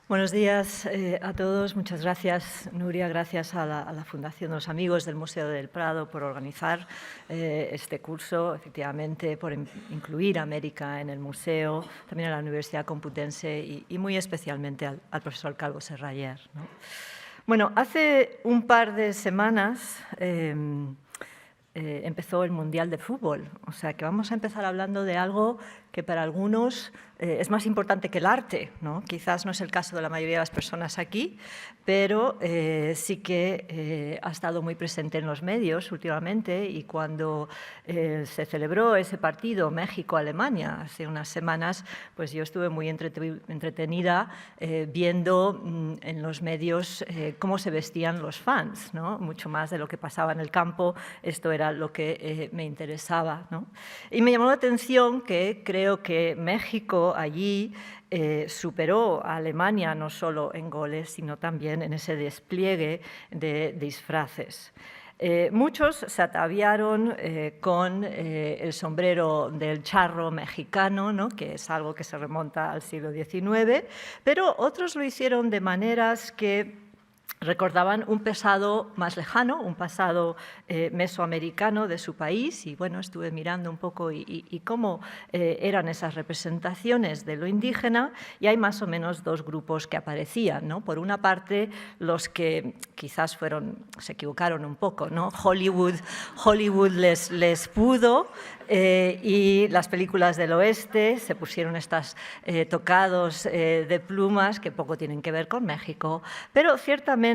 Buenos días a todos. Muchas gracias, Nuria. Gracias a la Fundación de los Amigos del Museo del Prado por organizar este curso, efectivamente, por incluir a América en el museo, también a la Universidad Complutense y muy especialmente al profesor Calvo Serrayer, ¿no? Bueno, hace un par de semanas empezó el Mundial de Fútbol, o sea que vamos a empezar hablando de algo que para algunos es más importante que el arte, ¿no? Quizás no es el caso de la mayoría de las personas aquí, pero sí que ha estado muy presente en los medios últimamente, y cuando se celebró ese partido México-Alemania hace unas semanas, pues yo estuve muy entretenida viendo en los medios cómo se vestían los fans, ¿no? Mucho más de lo que pasaba en el campo. Esto era lo que me interesaba, ¿no? Y me llamó la atención que creo que México allí superó a Alemania no solo en goles, sino también en ese despliegue de disfraces. Muchos se ataviaron con el sombrero del charro mexicano, ¿no? Que es algo que se remonta al siglo XIX, pero otros lo hicieron de maneras que recordaban un pasado más lejano, un pasado mesoamericano de su país, y bueno, estuve mirando un poco y cómo eran esas representaciones de lo indígena, y hay más o menos dos grupos que aparecían, ¿no? Por una parte, los que quizás se equivocaron un poco, ¿no? Hollywood les pudo, y las películas del oeste se pusieron estos tocados de plumas que poco tienen que ver con México, pero ciertamente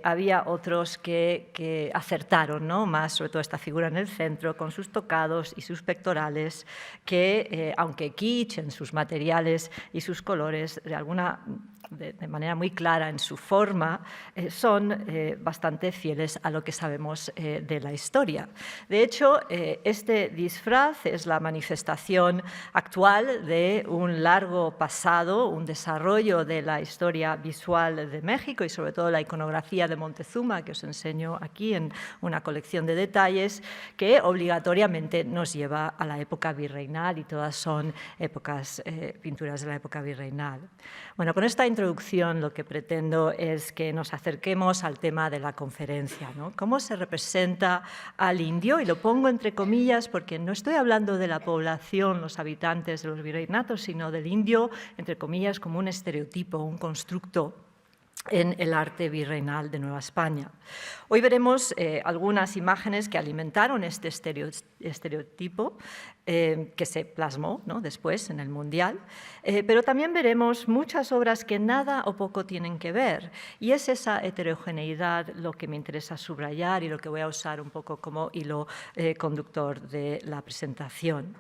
había otros que acertaron, ¿no? Más, sobre todo esta figura en el centro, con sus tocados y sus pectorales, que aunque kitsch en sus materiales y sus colores, de manera muy clara en su forma, son bastante fieles a lo que sabemos de la historia. De hecho, este disfraz es la manifestación actual de un largo pasado, un desarrollo de la historia visual de México y sobre todo la iconografía de Montezuma, que os enseño aquí en una colección de detalles, que obligatoriamente nos lleva a la época virreinal, y todas son pinturas de la época virreinal. Bueno, con esta introducción lo que pretendo es que nos acerquemos al tema de la conferencia, ¿no? ¿Cómo se representa al indio? Y lo pongo entre comillas porque no estoy hablando de la población, los habitantes de los virreinatos, sino del indio, entre comillas, como un estereotipo, un constructo en el arte virreinal de Nueva España. Hoy veremos algunas imágenes que alimentaron este estereotipo que se plasmó, ¿no? Después en el Mundial, pero también veremos muchas obras que nada o poco tienen que ver, y es esa heterogeneidad lo que me interesa subrayar y lo que voy a usar un poco como hilo conductor de la presentación.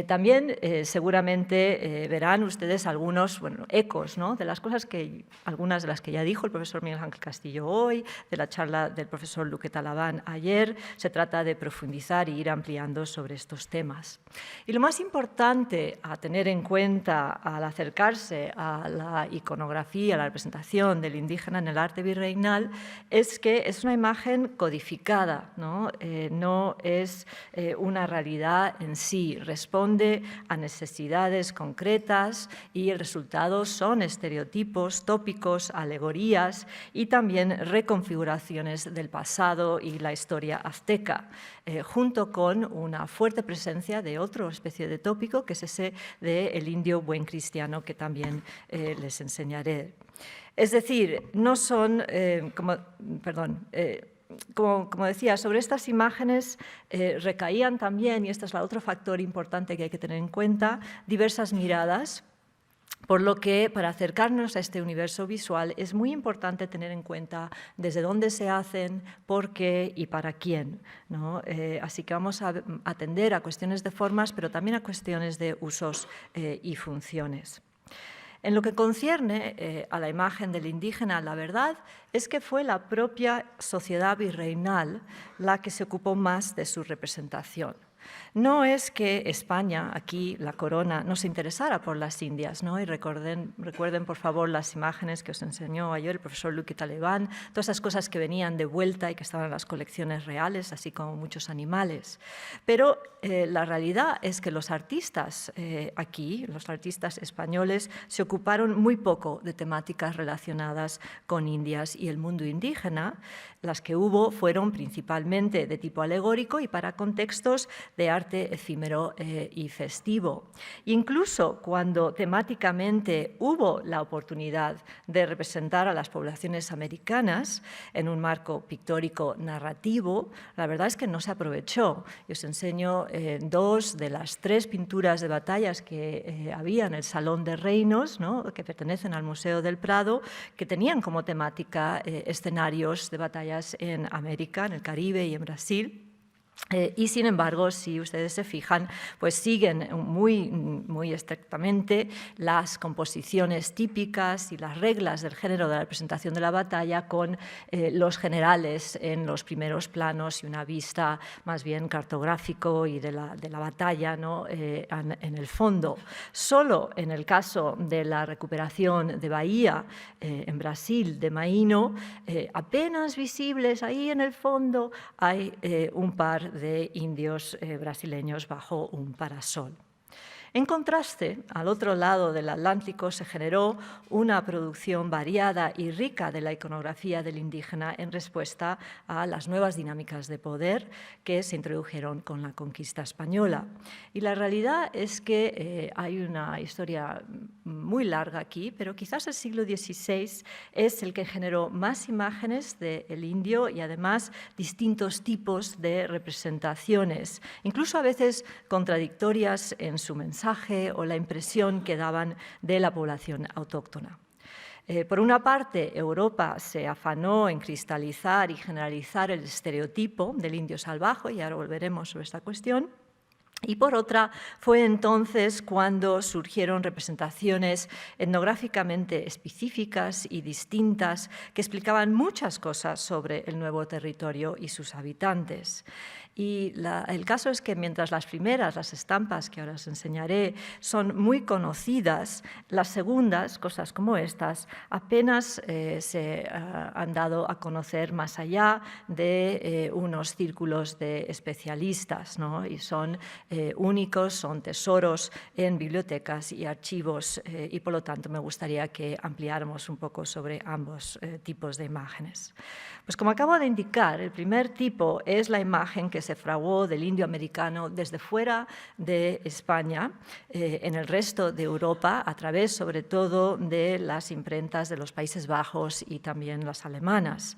También seguramente verán ustedes algunos ecos, ¿no? De las cosas algunas de las que ya dijo el profesor Miguel Ángel Castillo hoy, de la charla del profesor Luque Talaván ayer. Se trata de profundizar y ir ampliando sobre estos temas. Y lo más importante a tener en cuenta al acercarse a la iconografía, a la representación del indígena en el arte virreinal, es que es una imagen codificada, ¿no? No es una realidad en sí, responde a necesidades concretas y el resultado son estereotipos, tópicos, alegorías y también reconfiguraciones del pasado y la historia azteca, junto con una fuerte presencia de otra especie de tópico, que es ese del indio buen cristiano, que también les enseñaré. Es decir, no son, como decía, sobre estas imágenes recaían también, y este es el otro factor importante que hay que tener en cuenta, diversas miradas, por lo que para acercarnos a este universo visual es muy importante tener en cuenta desde dónde se hacen, por qué y para quién, ¿no? Así que vamos a atender a cuestiones de formas, pero también a cuestiones de usos y funciones. En lo que concierne a la imagen del indígena, la verdad es que fue la propia sociedad virreinal la que se ocupó más de su representación. No es que España, aquí la corona, no se interesara por las Indias, ¿no? Y recuerden, por favor, las imágenes que os enseñó ayer el profesor Luque Talibán, todas esas cosas que venían de vuelta y que estaban en las colecciones reales, así como muchos animales. Pero la realidad es que los artistas aquí, los artistas españoles, se ocuparon muy poco de temáticas relacionadas con Indias y el mundo indígena. Las que hubo fueron principalmente de tipo alegórico y para contextos de arte efímero y festivo. Incluso cuando temáticamente hubo la oportunidad de representar a las poblaciones americanas en un marco pictórico narrativo, la verdad es que no se aprovechó. Yo os enseño dos de las 3 pinturas de batallas que había en el Salón de Reinos, ¿no?, que pertenecen al Museo del Prado, que tenían como temática escenarios de batallas en América, en el Caribe y en Brasil. Y sin embargo, si ustedes se fijan, pues siguen muy estrictamente las composiciones típicas y las reglas del género de la representación de la batalla, con los generales en los primeros planos y una vista más bien cartográfico y de la batalla, ¿no?, en el fondo. Solo en el caso de la recuperación de Bahía en Brasil, de Maíno, apenas visibles ahí en el fondo, hay un par de indios brasileños bajo un parasol. En contraste, al otro lado del Atlántico se generó una producción variada y rica de la iconografía del indígena en respuesta a las nuevas dinámicas de poder que se introdujeron con la conquista española. Y la realidad es que hay una historia muy larga aquí, pero quizás el siglo XVI es el que generó más imágenes del indio y además distintos tipos de representaciones, incluso a veces contradictorias en su mensaje o la impresión que daban de la población autóctona. Por una parte, Europa se afanó en cristalizar y generalizar el estereotipo del indio salvaje, y ahora volveremos sobre esta cuestión. Y por otra, fue entonces cuando surgieron representaciones etnográficamente específicas y distintas que explicaban muchas cosas sobre el nuevo territorio y sus habitantes. Y el caso es que mientras las primeras, las estampas que ahora os enseñaré, son muy conocidas, las segundas, cosas como estas, apenas se han dado a conocer más allá de unos círculos de especialistas, ¿no? Y son únicos, son tesoros en bibliotecas y archivos y por lo tanto me gustaría que ampliáramos un poco sobre ambos tipos de imágenes. Pues como acabo de indicar, el primer tipo es la imagen que se fraguó del indio americano desde fuera de España, en el resto de Europa, a través sobre todo de las imprentas de los Países Bajos y también las alemanas.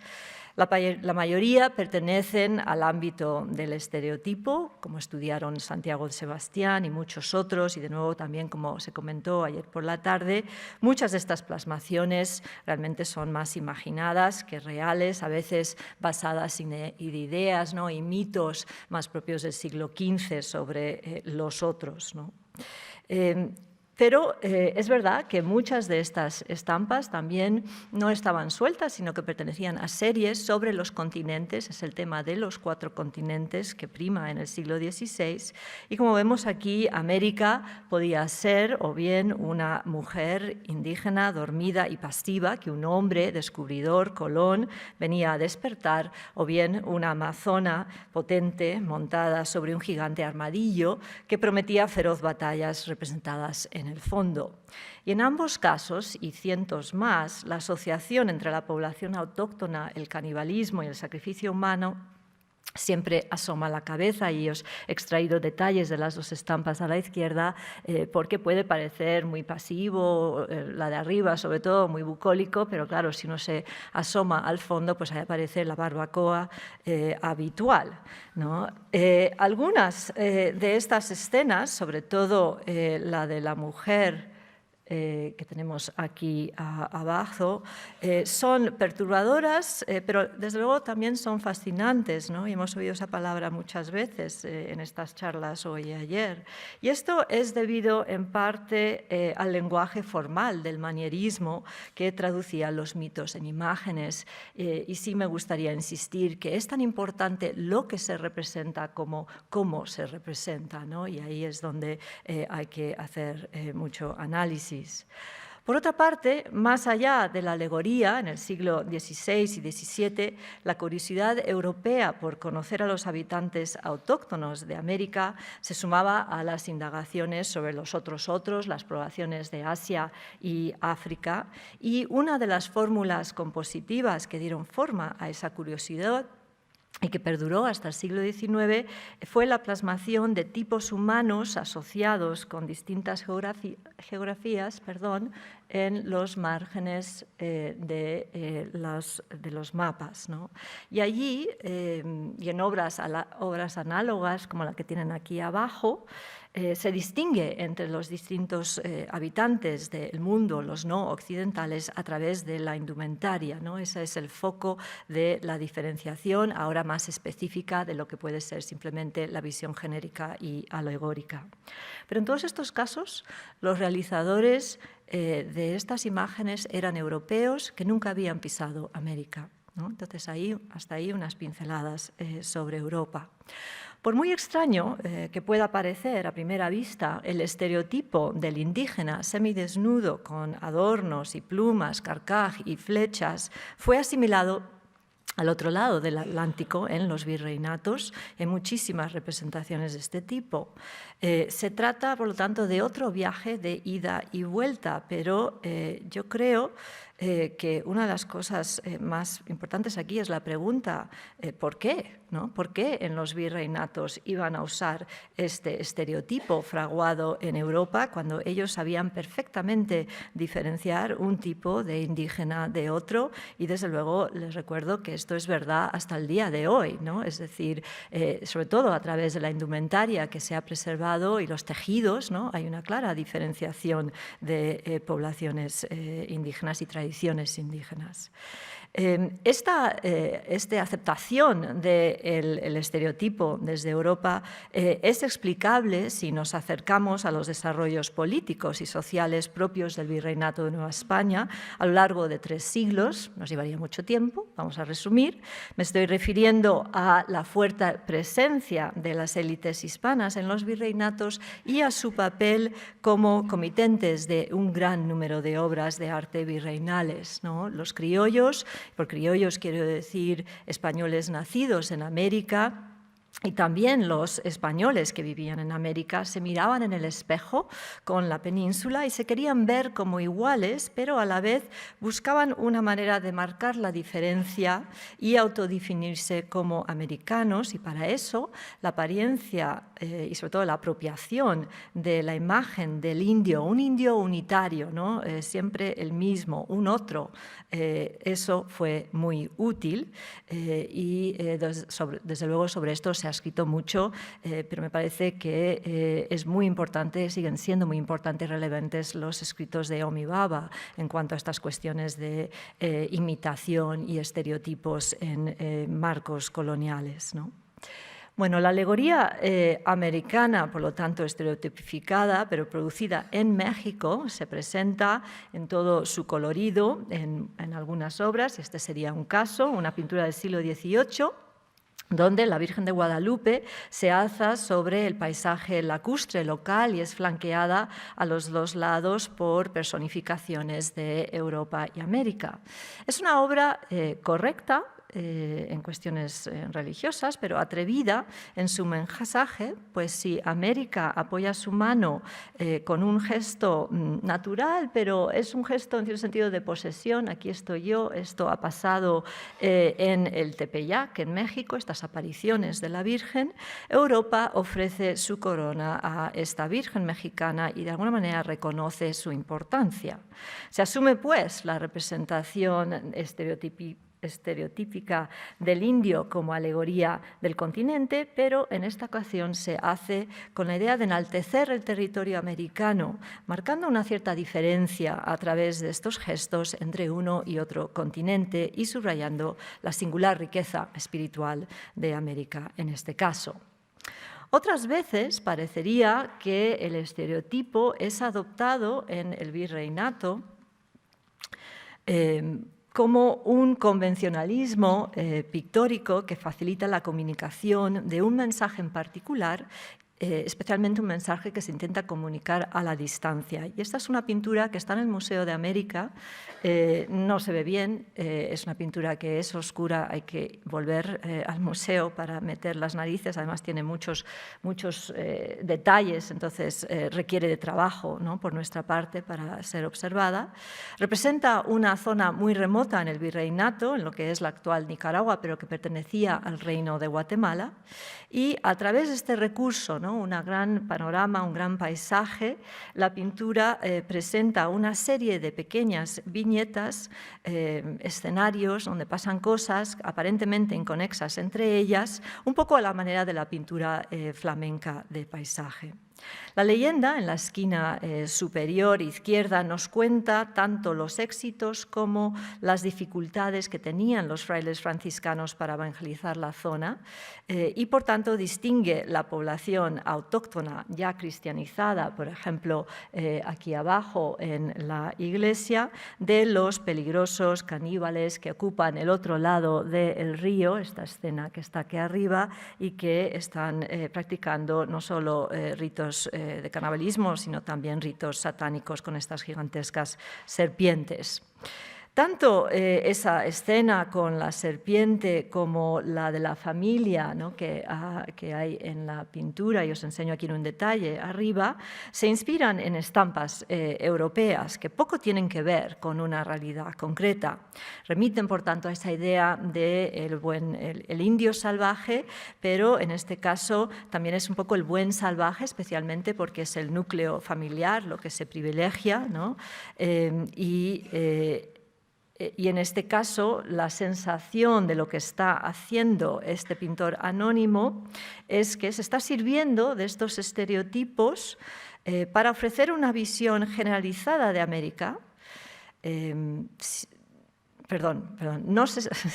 La mayoría pertenecen al ámbito del estereotipo, como estudiaron Santiago de Sebastián y muchos otros, y de nuevo también, como se comentó ayer por la tarde, muchas de estas plasmaciones realmente son más imaginadas que reales, a veces basadas en ideas, ¿no?, y mitos más propios del siglo XV sobre los otros, ¿no? Pero es verdad que muchas de estas estampas también no estaban sueltas, sino que pertenecían a series sobre los continentes. Es el tema de los 4 continentes que prima en el siglo XVI. Y como vemos aquí, América podía ser o bien una mujer indígena dormida y pasiva que un hombre descubridor, Colón, venía a despertar, o bien una amazona potente montada sobre un gigante armadillo que prometía feroz batallas representadas en el fondo. Y en ambos casos, y cientos más, la asociación entre la población autóctona, el canibalismo y el sacrificio humano siempre asoma la cabeza, y os he extraído detalles de las 2 estampas a la izquierda porque puede parecer muy pasivo, la de arriba sobre todo muy bucólico, pero claro, si uno se asoma al fondo, pues ahí aparece la barbacoa habitual, ¿no? Algunas de estas escenas, sobre todo la de la mujer que tenemos aquí abajo, son perturbadoras, pero desde luego también son fascinantes, ¿no? Y hemos oído esa palabra muchas veces en estas charlas hoy y ayer. Y esto es debido en parte al lenguaje formal del manierismo que traducía los mitos en imágenes. Y sí me gustaría insistir que es tan importante lo que se representa como cómo se representa, ¿no? Y ahí es donde hay que hacer mucho análisis. Por otra parte, más allá de la alegoría, en el siglo XVI y XVII, la curiosidad europea por conocer a los habitantes autóctonos de América se sumaba a las indagaciones sobre los otros, las poblaciones de Asia y África, y una de las fórmulas compositivas que dieron forma a esa curiosidad y que perduró hasta el siglo XIX, fue la plasmación de tipos humanos asociados con distintas geografías en los márgenes de los mapas, ¿no? Y allí, y en obras análogas como la que tienen aquí abajo, se distingue entre los distintos habitantes del mundo, los no occidentales, a través de la indumentaria, ¿no? Ese es el foco de la diferenciación, ahora más específica de lo que puede ser simplemente la visión genérica y alegórica. Pero en todos estos casos, los realizadores de estas imágenes eran europeos que nunca habían pisado América, ¿no? Entonces, hasta ahí unas pinceladas sobre Europa. Por muy extraño que pueda parecer a primera vista el estereotipo del indígena semidesnudo con adornos y plumas, carcaj y flechas, fue asimilado al otro lado del Atlántico, en los virreinatos, en muchísimas representaciones de este tipo. Se trata, por lo tanto, de otro viaje de ida y vuelta, pero yo creo que una de las cosas más importantes aquí es la pregunta ¿por qué? ¿No? ¿Por qué en los virreinatos iban a usar este estereotipo fraguado en Europa cuando ellos sabían perfectamente diferenciar un tipo de indígena de otro? Y desde luego les recuerdo que esto es verdad hasta el día de hoy, ¿no? Es decir, sobre todo a través de la indumentaria que se ha preservado y los tejidos, ¿no? Hay una clara diferenciación de poblaciones indígenas y tradiciones indígenas. Esta aceptación del estereotipo desde Europa es explicable si nos acercamos a los desarrollos políticos y sociales propios del Virreinato de Nueva España a lo largo de 3 siglos. Nos llevaría mucho tiempo, vamos a resumir. Me estoy refiriendo a la fuerte presencia de las élites hispanas en los virreinatos y a su papel como comitentes de un gran número de obras de arte virreinales, ¿no? Los criollos, por criollos quiero decir españoles nacidos en América, y también los españoles que vivían en América se miraban en el espejo con la península y se querían ver como iguales, pero a la vez buscaban una manera de marcar la diferencia y autodefinirse como americanos, y para eso la apariencia y sobre todo la apropiación de la imagen del indio, un indio unitario, ¿no? Siempre el mismo, un otro, eso fue muy útil y desde luego sobre esto se ha escrito mucho, pero me parece que es muy importante, siguen siendo muy importantes y relevantes los escritos de Homi Bhabha en cuanto a estas cuestiones de imitación y estereotipos en marcos coloniales, ¿no? Bueno, la alegoría americana, por lo tanto estereotipificada, pero producida en México, se presenta en todo su colorido en algunas obras, y este sería un caso, una pintura del siglo XVIII, donde la Virgen de Guadalupe se alza sobre el paisaje lacustre local y es flanqueada a los 2 lados por personificaciones de Europa y América. Es una obra correcta en cuestiones religiosas, pero atrevida en su mensaje, pues si América apoya su mano con un gesto natural, pero es un gesto en cierto sentido de posesión, aquí estoy yo, esto ha pasado en el Tepeyac, en México, estas apariciones de la Virgen, Europa ofrece su corona a esta Virgen mexicana y de alguna manera reconoce su importancia. Se asume pues la representación estereotípica estereotípica del indio como alegoría del continente, pero en esta ocasión se hace con la idea de enaltecer el territorio americano, marcando una cierta diferencia a través de estos gestos entre uno y otro continente y subrayando la singular riqueza espiritual de América en este caso. Otras veces parecería que el estereotipo es adoptado en el virreinato como un convencionalismo pictórico que facilita la comunicación de un mensaje en particular, especialmente un mensaje que se intenta comunicar a la distancia. Y esta es una pintura que está en el Museo de América, no se ve bien, es una pintura que es oscura, hay que volver al museo para meter las narices, además tiene muchos detalles, entonces requiere de trabajo, ¿no?, por nuestra parte para ser observada. Representa una zona muy remota en el virreinato, en lo que es la actual Nicaragua, pero que pertenecía al reino de Guatemala, y a través de este recurso, ¿no?, un gran panorama, un gran paisaje, la pintura presenta una serie de pequeñas viñetas, escenarios donde pasan cosas aparentemente inconexas entre ellas, un poco a la manera de la pintura flamenca de paisaje. La leyenda, en la esquina superior izquierda, nos cuenta tanto los éxitos como las dificultades que tenían los frailes franciscanos para evangelizar la zona y, por tanto, distingue la población autóctona ya cristianizada, por ejemplo, aquí abajo en la iglesia, de los peligrosos caníbales que ocupan el otro lado del río, esta escena que está aquí arriba, y que están practicando no solo ritos de canibalismo, sino también ritos satánicos con estas gigantescas serpientes. Tanto esa escena con la serpiente como la de la familia, ¿no?, que hay en la pintura, y os enseño aquí en un detalle arriba, se inspiran en estampas europeas que poco tienen que ver con una realidad concreta. Remiten, por tanto, a esa idea del indio salvaje, pero en este caso también es un poco el buen salvaje, especialmente porque es el núcleo familiar lo que se privilegia, ¿no? Y en este caso, la sensación de lo que está haciendo este pintor anónimo es que se está sirviendo de estos estereotipos para ofrecer una visión generalizada de América.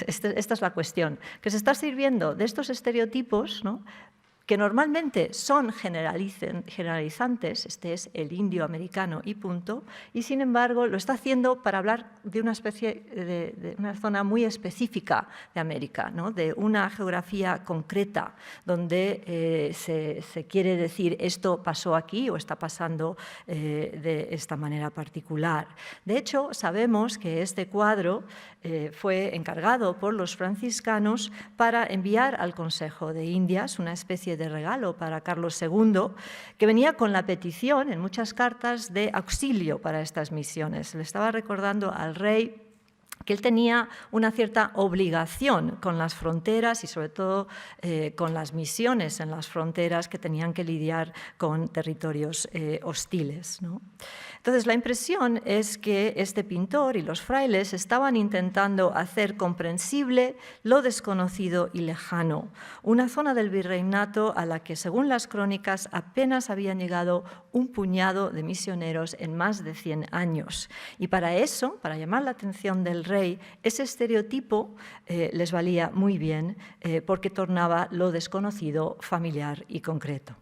Esta es la cuestión, que se está sirviendo de estos estereotipos, ¿no?, que normalmente son generalizantes, este es el indio americano y punto, y sin embargo lo está haciendo para hablar de una especie de una zona muy específica de América, ¿no?, de una geografía concreta, donde se quiere decir esto pasó aquí o está pasando de esta manera particular. De hecho, sabemos que este cuadro fue encargado por los franciscanos para enviar al Consejo de Indias una especie de regalo para Carlos II, que venía con la petición en muchas cartas de auxilio para estas misiones. Le estaba recordando al rey que él tenía una cierta obligación con las fronteras y sobre todo con las misiones en las fronteras que tenían que lidiar con territorios hostiles, ¿no? Entonces, la impresión es que este pintor y los frailes estaban intentando hacer comprensible lo desconocido y lejano, una zona del virreinato a la que, según las crónicas, apenas habían llegado un puñado de misioneros en más de 100 años. Y para eso, para llamar la atención del rey, ese estereotipo les valía muy bien porque tornaba lo desconocido familiar y concreto.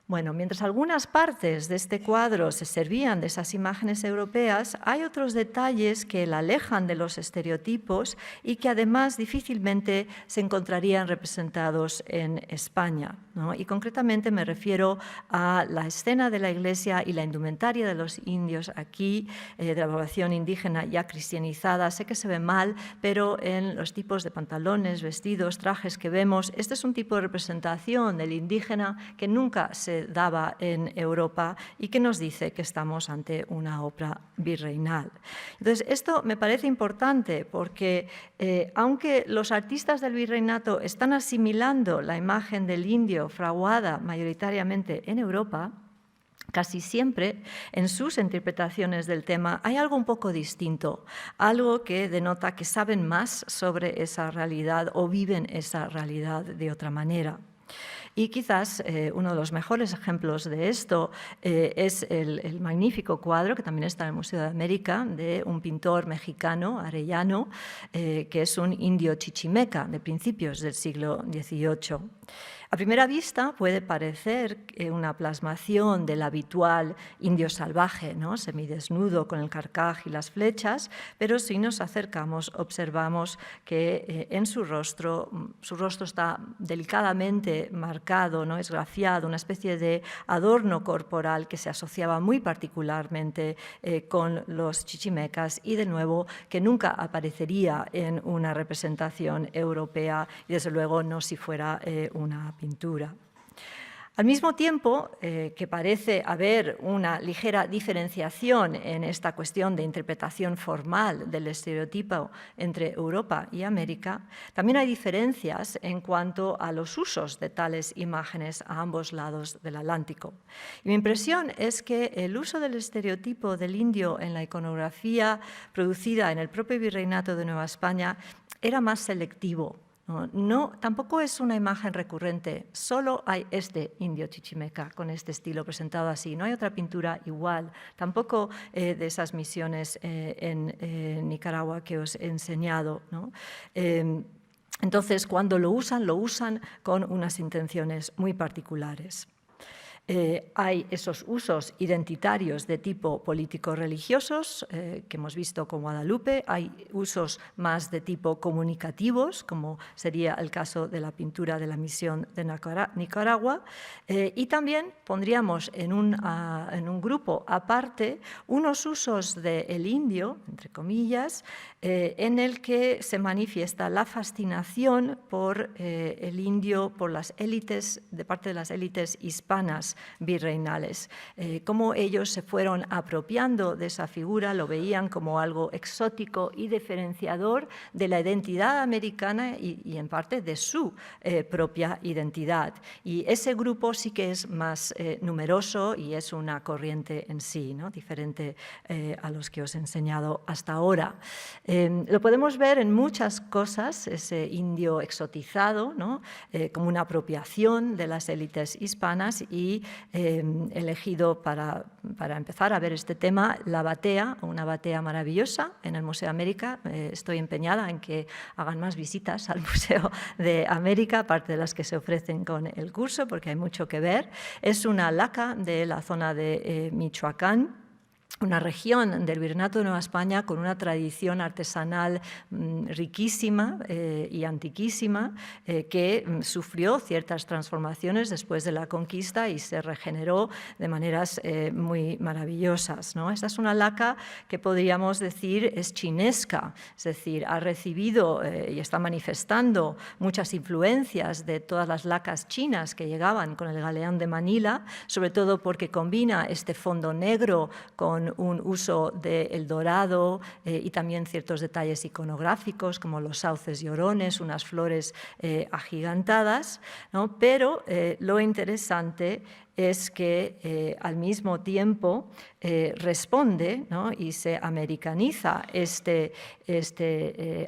Bueno, mientras algunas partes de este cuadro se servían de esas imágenes europeas, hay otros detalles que la alejan de los estereotipos y que además difícilmente se encontrarían representados en España, ¿no? Y concretamente me refiero a la escena de la iglesia y la indumentaria de los indios aquí, de la población indígena ya cristianizada. Sé que se ve mal, pero en los tipos de pantalones, vestidos, trajes que vemos, este es un tipo de representación del indígena que nunca se daba en Europa y que nos dice que estamos ante una obra virreinal. Entonces, esto me parece importante porque aunque los artistas del virreinato están asimilando la imagen del indio fraguada mayoritariamente en Europa, casi siempre en sus interpretaciones del tema hay algo un poco distinto, algo que denota que saben más sobre esa realidad o viven esa realidad de otra manera. Y quizás uno de los mejores ejemplos de esto es el magnífico cuadro, que también está en el Museo de América, de un pintor mexicano, Arellano, que es un indio chichimeca de principios del siglo XVIII. A primera vista puede parecer una plasmación del habitual indio salvaje, ¿no? Semidesnudo con el carcaj y las flechas, pero si nos acercamos observamos que en su rostro está delicadamente marcado, ¿no? Esgrafiado, una especie de adorno corporal que se asociaba muy particularmente con los chichimecas y, de nuevo, que nunca aparecería en una representación europea y, desde luego, no si fuera una pintura. Al mismo tiempo que parece haber una ligera diferenciación en esta cuestión de interpretación formal del estereotipo entre Europa y América, también hay diferencias en cuanto a los usos de tales imágenes a ambos lados del Atlántico. Y mi impresión es que el uso del estereotipo del indio en la iconografía producida en el propio Virreinato de Nueva España era más selectivo. Tampoco es una imagen recurrente, solo hay este indio chichimeca con este estilo presentado así, no hay otra pintura igual, tampoco de esas misiones en Nicaragua que os he enseñado, ¿no? Entonces, cuando lo usan con unas intenciones muy particulares. Hay esos usos identitarios de tipo político-religiosos que hemos visto con Guadalupe, hay usos más de tipo comunicativos, como sería el caso de la pintura de la misión de Nicaragua, y también pondríamos en un grupo aparte unos usos del indio, entre comillas, en el que se manifiesta la fascinación por el indio, por las élites, de parte de las élites hispanas virreinales. Cómo ellos se fueron apropiando de esa figura, lo veían como algo exótico y diferenciador de la identidad americana y en parte de su propia identidad. Y ese grupo sí que es más numeroso y es una corriente en sí, ¿no? Diferente a los que os he enseñado hasta ahora. Lo podemos ver en muchas cosas, ese indio exotizado, ¿no? Como una apropiación de las élites hispanas y elegido para empezar a ver este tema la batea, una batea maravillosa en el Museo de América. Estoy empeñada en que hagan más visitas al Museo de América, aparte de las que se ofrecen con el curso, porque hay mucho que ver. Es una laca de la zona de Michoacán, una región del Virreinato de Nueva España con una tradición artesanal riquísima y antiquísima que sufrió ciertas transformaciones después de la conquista y se regeneró de maneras muy maravillosas, ¿no? Esta es una laca que podríamos decir es chinesca, es decir, ha recibido y está manifestando muchas influencias de todas las lacas chinas que llegaban con el galeón de Manila, sobre todo porque combina este fondo negro con un uso del dorado y también ciertos detalles iconográficos como los sauces llorones, unas flores agigantadas, ¿no? Pero lo interesante es que al mismo tiempo responde, ¿no? Y se americaniza este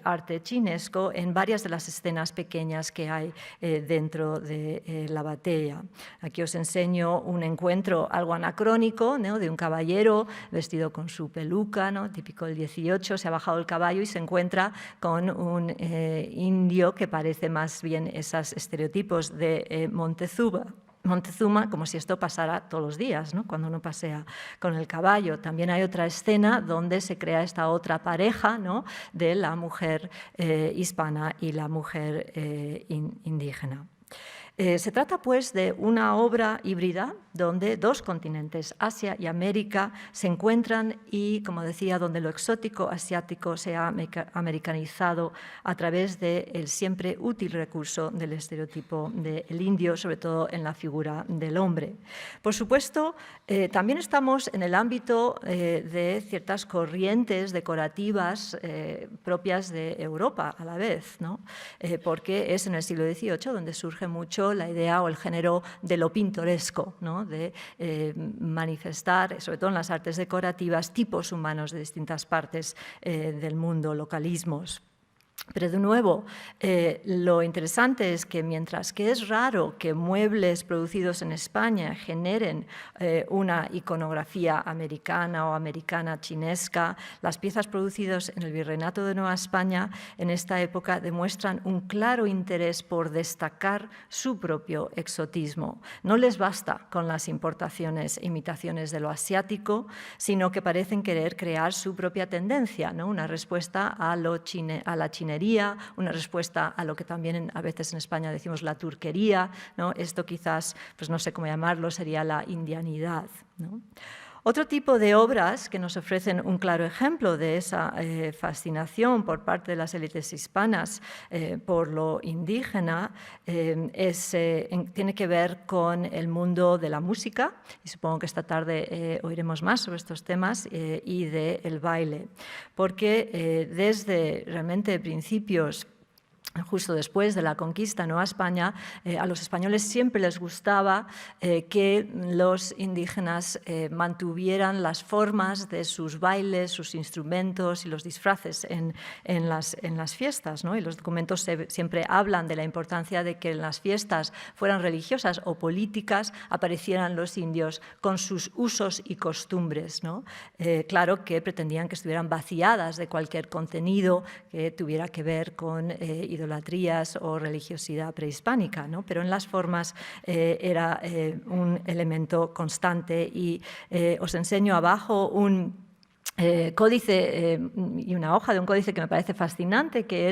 arte chinesco en varias de las escenas pequeñas que hay dentro de la batea. Aquí os enseño un encuentro algo anacrónico, ¿no? De un caballero vestido con su peluca, ¿no? Típico del 18, se ha bajado el caballo y se encuentra con un indio que parece más bien esos estereotipos de Montezuma, como si esto pasara todos los días, ¿no? Cuando uno pasea con el caballo. También hay otra escena donde se crea esta otra pareja, ¿no? De la mujer hispana y la mujer indígena. Se trata, pues, de una obra híbrida donde dos continentes, Asia y América, se encuentran y, como decía, donde lo exótico asiático se ha americanizado a través del siempre útil recurso del estereotipo del indio, sobre todo en la figura del hombre. Por supuesto, también estamos en el ámbito de ciertas corrientes decorativas propias de Europa a la vez, ¿no? Porque es en el siglo XVIII donde surge mucho mucho la idea o el género de lo pintoresco, ¿no? De manifestar, sobre todo en las artes decorativas, tipos humanos de distintas partes del mundo, localismos. Pero de nuevo, lo interesante es que mientras que es raro que muebles producidos en España generen una iconografía americana o americana chinesca, las piezas producidas en el Virreinato de Nueva España en esta época demuestran un claro interés por destacar su propio exotismo. No les basta con las importaciones e imitaciones de lo asiático, sino que parecen querer crear su propia tendencia, ¿no? Una respuesta a la chinería, una respuesta a lo que también a veces en España decimos la turquería, ¿no? Esto quizás, pues no sé cómo llamarlo, sería la indianidad, ¿no? Otro tipo de obras que nos ofrecen un claro ejemplo de esa fascinación por parte de las élites hispanas por lo indígena tiene que ver con el mundo de la música, y supongo que esta tarde oiremos más sobre estos temas, y del baile, porque desde realmente principios, justo después de la conquista de Nueva España, a los españoles siempre les gustaba que los indígenas mantuvieran las formas de sus bailes, sus instrumentos y los disfraces en las fiestas, ¿no? Y los documentos siempre hablan de la importancia de que en las fiestas, fueran religiosas o políticas, aparecieran los indios con sus usos y costumbres, ¿no? Claro que pretendían que estuvieran vaciadas de cualquier contenido que tuviera que ver con idolatrías o religiosidad prehispánica, ¿no? Pero en las formas era un elemento constante, y os enseño abajo un códice y una hoja de un códice que me parece fascinante, que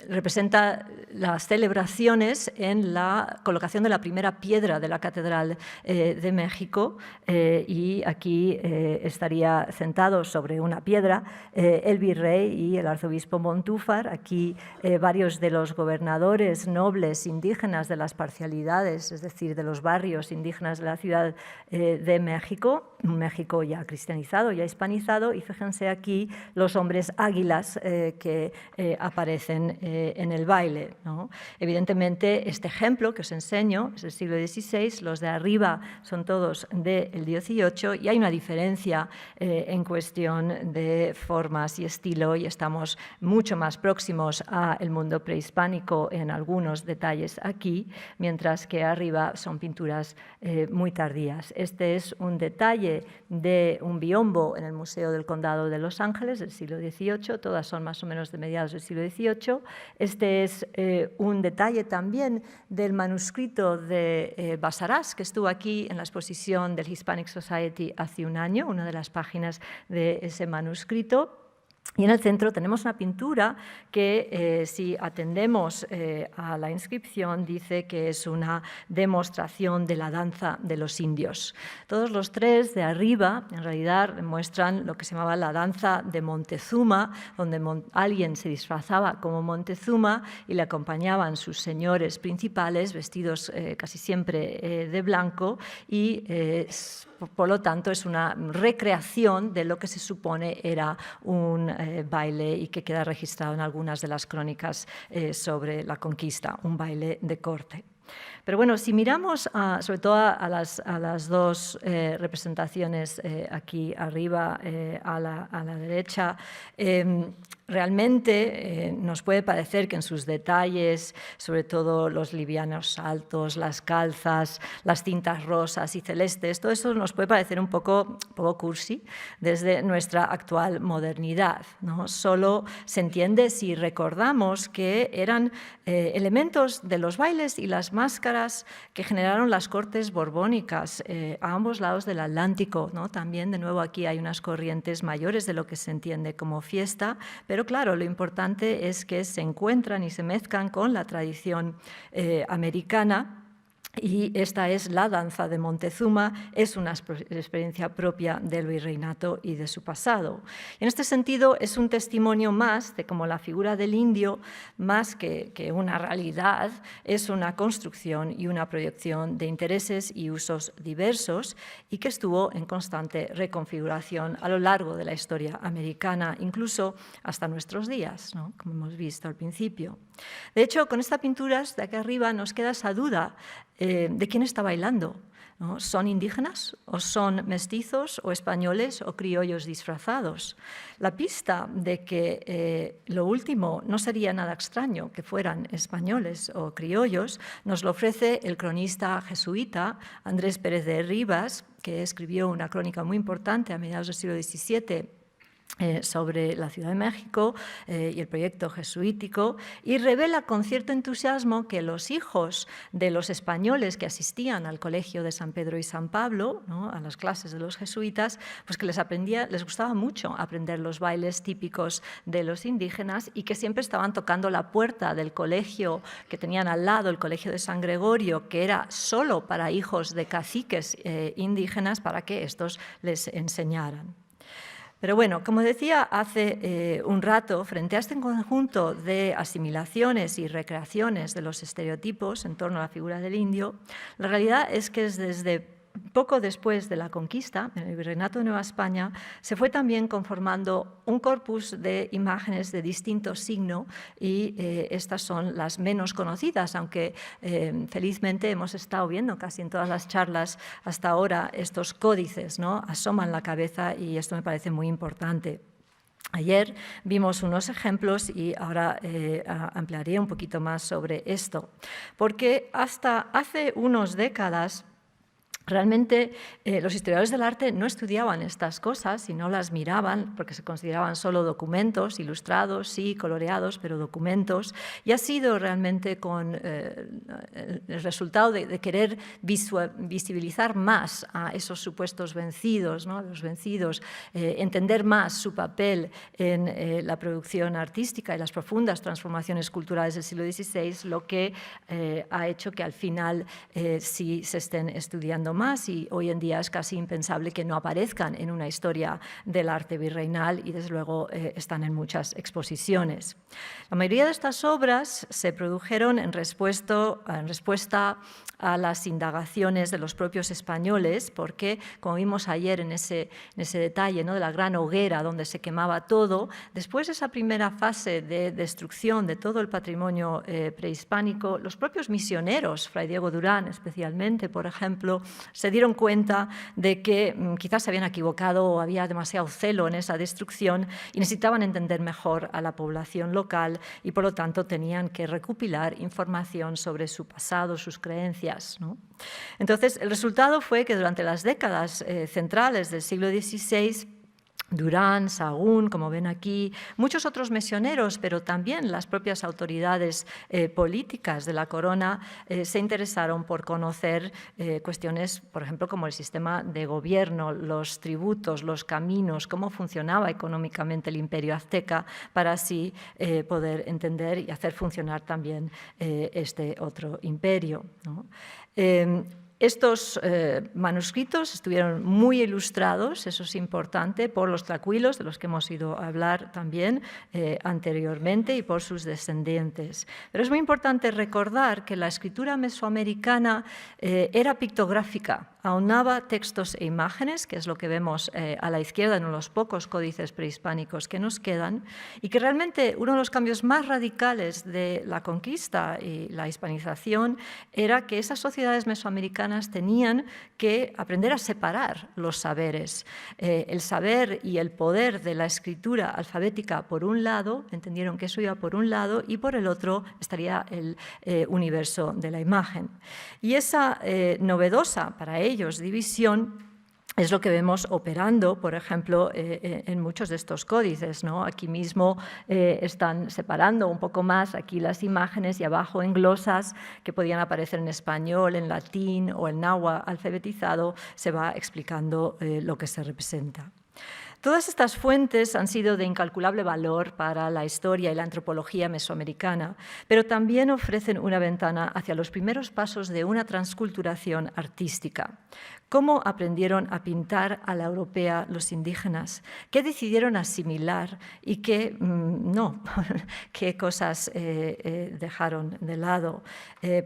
representa las celebraciones en la colocación de la primera piedra de la Catedral de México, y aquí estaría sentado sobre una piedra el virrey y el arzobispo Montúfar. Aquí varios de los gobernadores nobles indígenas de las parcialidades, es decir, de los barrios indígenas de la Ciudad de México, un México ya cristianizado, ya hispanizado, y fíjense aquí los hombres águilas que aparecen en el baile, ¿no? Evidentemente, este ejemplo que os enseño es del siglo XVI, los de arriba son todos del XVIII, y hay una diferencia en cuestión de formas y estilo, y estamos mucho más próximos al mundo prehispánico en algunos detalles aquí, mientras que arriba son pinturas muy tardías. Este es un detalle de un biombo en el Museo del Condado de Los Ángeles del siglo XVIII, todas son más o menos de mediados del siglo XVIII. Este es un detalle también del manuscrito de Basarás, que estuvo aquí en la exposición del Hispanic Society hace un año, una de las páginas de ese manuscrito. Y en el centro tenemos una pintura que, si atendemos a la inscripción, dice que es una demostración de la danza de los indios. Todos los tres de arriba, en realidad, muestran lo que se llamaba la danza de Montezuma, donde alguien se disfrazaba como Montezuma y le acompañaban sus señores principales, vestidos casi siempre de blanco, y por lo tanto es una recreación de lo que se supone era un baile, y que queda registrado en algunas de las crónicas sobre la conquista, un baile de corte. Pero bueno, si miramos sobre todo a las dos representaciones aquí arriba a la derecha, realmente nos puede parecer que en sus detalles, sobre todo los livianos saltos, las calzas, las cintas rosas y celestes, todo eso nos puede parecer un poco cursi desde nuestra actual modernidad, ¿no? Solo se entiende si recordamos que eran elementos de los bailes y las máscaras que generaron las cortes borbónicas a ambos lados del Atlántico, ¿no? También, de nuevo, aquí hay unas corrientes mayores de lo que se entiende como fiesta, pero claro, lo importante es que se encuentran y se mezclan con la tradición americana, Y esta es la danza de Montezuma, es una experiencia propia del virreinato y de su pasado. En este sentido, es un testimonio más de cómo la figura del indio, más que una realidad, es una construcción y una proyección de intereses y usos diversos y que estuvo en constante reconfiguración a lo largo de la historia americana, incluso hasta nuestros días, ¿no? Como hemos visto al principio. De hecho, con estas pinturas de aquí arriba nos queda esa duda de quién está bailando, ¿no? ¿Son indígenas o son mestizos o españoles o criollos disfrazados? La pista de que lo último no sería nada extraño que fueran españoles o criollos nos lo ofrece el cronista jesuita Andrés Pérez de Ribas, que escribió una crónica muy importante a mediados del siglo XVII sobre la Ciudad de México y el proyecto jesuítico, y revela con cierto entusiasmo que los hijos de los españoles que asistían al colegio de San Pedro y San Pablo, ¿no?, a las clases de los jesuitas, pues que les gustaba mucho aprender los bailes típicos de los indígenas y que siempre estaban tocando la puerta del colegio que tenían al lado, el colegio de San Gregorio, que era solo para hijos de caciques indígenas, para que estos les enseñaran. Pero bueno, como decía hace un rato, frente a este conjunto de asimilaciones y recreaciones de los estereotipos en torno a la figura del indio, la realidad es que desde poco después de la conquista, en el Virreinato de Nueva España, se fue también conformando un corpus de imágenes de distinto signo y estas son las menos conocidas, aunque felizmente hemos estado viendo casi en todas las charlas hasta ahora estos códices, ¿no?, asoman la cabeza y esto me parece muy importante. Ayer vimos unos ejemplos y ahora ampliaré un poquito más sobre esto, porque hasta hace unas décadas realmente los historiadores del arte no estudiaban estas cosas y no las miraban porque se consideraban solo documentos ilustrados, sí, coloreados, pero documentos. Y ha sido realmente con el resultado de querer visibilizar más a esos supuestos vencidos, ¿no?, los vencidos, entender más su papel en la producción artística y las profundas transformaciones culturales del siglo XVI, lo que ha hecho que al final sí se estén estudiando más y hoy en día es casi impensable que no aparezcan en una historia del arte virreinal y desde luego están en muchas exposiciones. La mayoría de estas obras se produjeron en respuesta a las indagaciones de los propios españoles porque, como vimos ayer en ese detalle, ¿no?, de la gran hoguera donde se quemaba todo, después de esa primera fase de destrucción de todo el patrimonio prehispánico, los propios misioneros, Fray Diego Durán especialmente, por ejemplo, se dieron cuenta de que quizás se habían equivocado o había demasiado celo en esa destrucción y necesitaban entender mejor a la población local y por lo tanto tenían que recopilar información sobre su pasado, sus creencias, ¿no? Entonces, el resultado fue que durante las décadas centrales del siglo XVI, Durán, Sahagún, como ven aquí, muchos otros misioneros, pero también las propias autoridades políticas de la corona se interesaron por conocer cuestiones, por ejemplo, como el sistema de gobierno, los tributos, los caminos, cómo funcionaba económicamente el imperio azteca, para así poder entender y hacer funcionar también este otro imperio, ¿no? Estos manuscritos estuvieron muy ilustrados, eso es importante, por los tlacuilos, de los que hemos ido a hablar también anteriormente, y por sus descendientes. Pero es muy importante recordar que la escritura mesoamericana era pictográfica, aunaba textos e imágenes, que es lo que vemos a la izquierda en los pocos códices prehispánicos que nos quedan, y que realmente uno de los cambios más radicales de la conquista y la hispanización era que esas sociedades mesoamericanas tenían que aprender a separar los saberes. El saber y el poder de la escritura alfabética por un lado, entendieron que eso iba por un lado, y por el otro estaría el universo de la imagen. Y esa novedosa para ellos división es lo que vemos operando, por ejemplo, en muchos de estos códices, ¿no? Aquí mismo están separando un poco más aquí las imágenes y abajo en glosas que podían aparecer en español, en latín o en náhuatl alfabetizado, se va explicando lo que se representa. Todas estas fuentes han sido de incalculable valor para la historia y la antropología mesoamericana, pero también ofrecen una ventana hacia los primeros pasos de una transculturación artística. ¿Cómo aprendieron a pintar a la europea los indígenas? ¿Qué decidieron asimilar y qué no? ¿Qué cosas dejaron de lado?